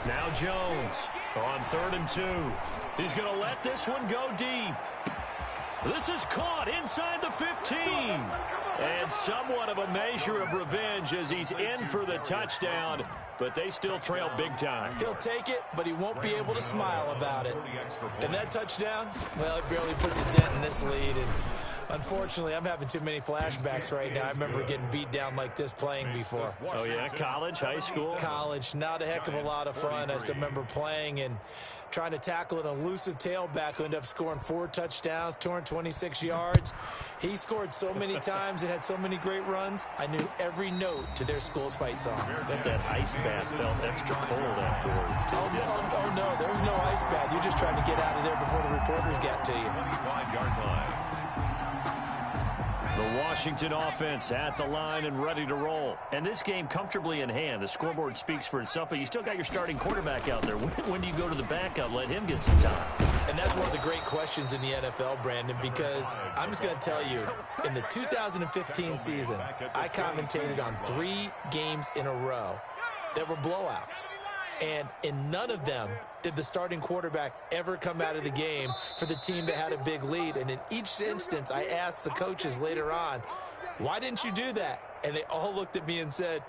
Now Jones on 3rd and 2. He's going to let this one go deep. This is caught inside the 15. And somewhat of a measure of revenge as he's in for the touchdown, but they still trail big time. He'll take it, but he won't be able to smile about it. And that touchdown, well, it barely puts a dent in this lead. And unfortunately, I'm having too many flashbacks right now. I remember getting beat down like this playing before. Oh, yeah? College, high school? College. Not a heck of a lot of fun. I still remember playing and trying to tackle an elusive tailback who ended up scoring 4 touchdowns, 226 yards. He scored so many times and had so many great runs, I knew every note to their school's fight song. Bet that ice bath felt extra cold afterwards, too. Oh, no, there was no ice bath. You're just trying to get out of there before the reporters got to you. 25-yard line. The Washington offense at the line and ready to roll. And this game comfortably in hand. The scoreboard speaks for itself, but you still got your starting quarterback out there. When do you go to the backup? Let him get some time. And that's one of the great questions in the NFL, Brandon, because I'm just going to tell you, in the 2015 season, I commentated on 3 games in a row that were blowouts. And in none of them did the starting quarterback ever come out of the game for the team that had a big lead. And in each instance, I asked the coaches later on, why didn't you do that? And they all looked at me and said,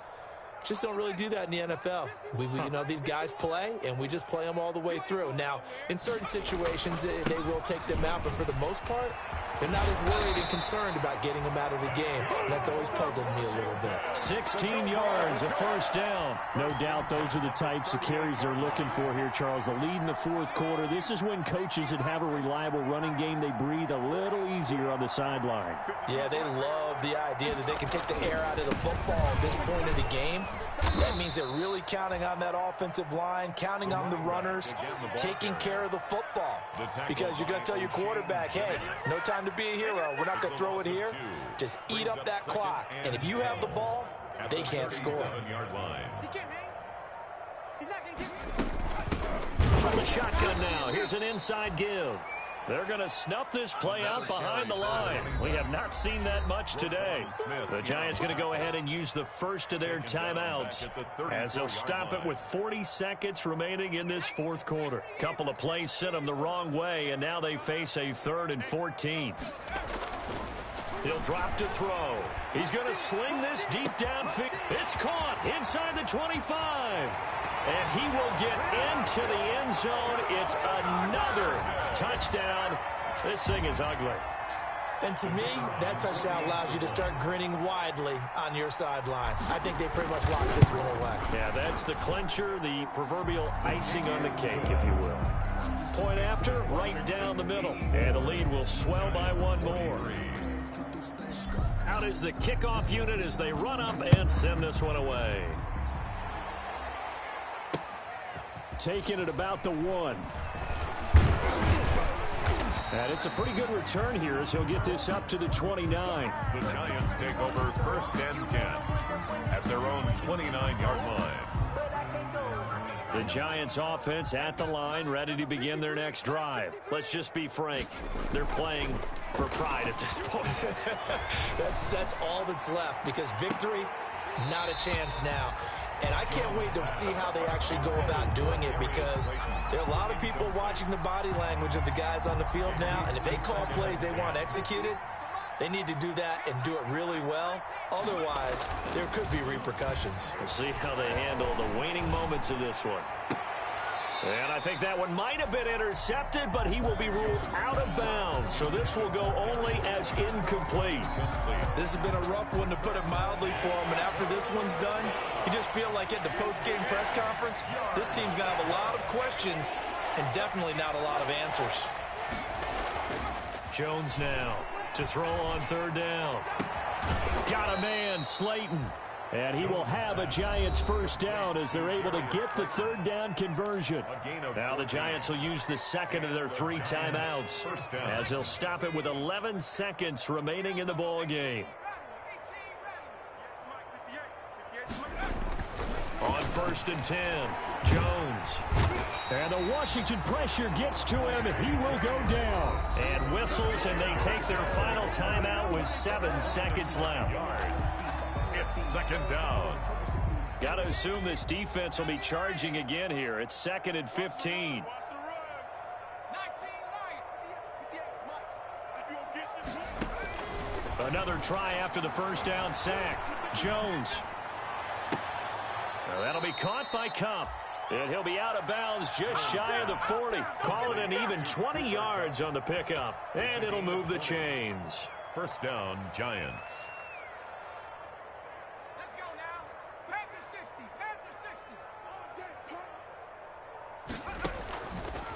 just don't really do that in the NFL. You know, these guys play, and we just play them all the way through. Now, in certain situations, they will take them out, but for the most part, they're not as worried and concerned about getting them out of the game. And that's always puzzled me a little bit. 16 yards, a first down. No doubt those are the types of carries they're looking for here, Charles. The lead in the 4th quarter. This is when coaches that have a reliable running game, they breathe a little easier on the sideline. Yeah, they love the idea that they can take the air out of the football at this point of the game. That means they're really counting on that offensive line, counting on the runners, taking care of the football. Because you're going to tell your quarterback, hey, no time to be a hero. We're not going to throw it here. Just eat up that clock. And if you have the ball, they can't score. He can't hang. He's not going to get From the shotgun now, here's an inside give. They're going to snuff this play out behind the line. We have not seen that much today. The Giants going to go ahead and use the first of their timeouts as they'll stop it with 40 seconds remaining in this 4th quarter. Couple of plays sent them the wrong way, and now they face a 3rd and 14. He'll drop to throw. He's going to sling this deep downfield. It's caught inside the 25. And he will get into the end zone. It's another touchdown. This thing is ugly. And to me, that touchdown allows you to start grinning widely on your sideline. I think they pretty much locked this one away. Yeah, that's the clincher, the proverbial icing on the cake, if you will. Point after, right down the middle. And the lead will swell by 1 more. Out is the kickoff unit as they run up and send this one away. Taking it about the 1. And it's a pretty good return here as he'll get this up to the 29. The Giants take over 1st and 10 at their own 29-yard line. The Giants offense at the line, ready to begin their next drive. Let's just be frank. They're playing for pride at this point. That's all that's left, because victory, not a chance now. And I can't wait to see how they actually go about doing it, because there are a lot of people watching the body language of the guys on the field now, and if they call plays they want executed, they need to do that and do it really well. Otherwise, there could be repercussions. We'll see how they handle the waning moments of this one. And I think that one might have been intercepted, but he will be ruled out of bounds. So this will go only as incomplete. This has been a rough one, to put it mildly, for him. And after this one's done, you just feel like at the post-game press conference, this team's going to have a lot of questions and definitely not a lot of answers. Jones now to throw on third down. Got a man, Slayton. And he will have a Giants first down as they're able to get the third down conversion. Now the Giants will use the second of their 3 timeouts as they'll stop it with 11 seconds remaining in the ball game. On 1st and 10, Jones. And the Washington pressure gets to him. He will go down. And whistles, and they take their final timeout with 7 seconds left. It's second down. Got to assume this defense will be charging again here. It's 2nd and 15. Another try after the first down sack. Jones. Well, that'll be caught by Cup. And he'll be out of bounds just shy of the 40. Call it an even 20 yards on the pickup. And it'll move the chains. First down, Giants. Let's go now. Panther 60. Panther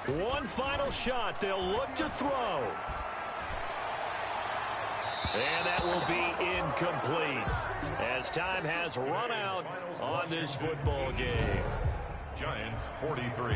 60. One final shot. They'll look to throw. And that will be incomplete as time has run out on this football game. Giants 43,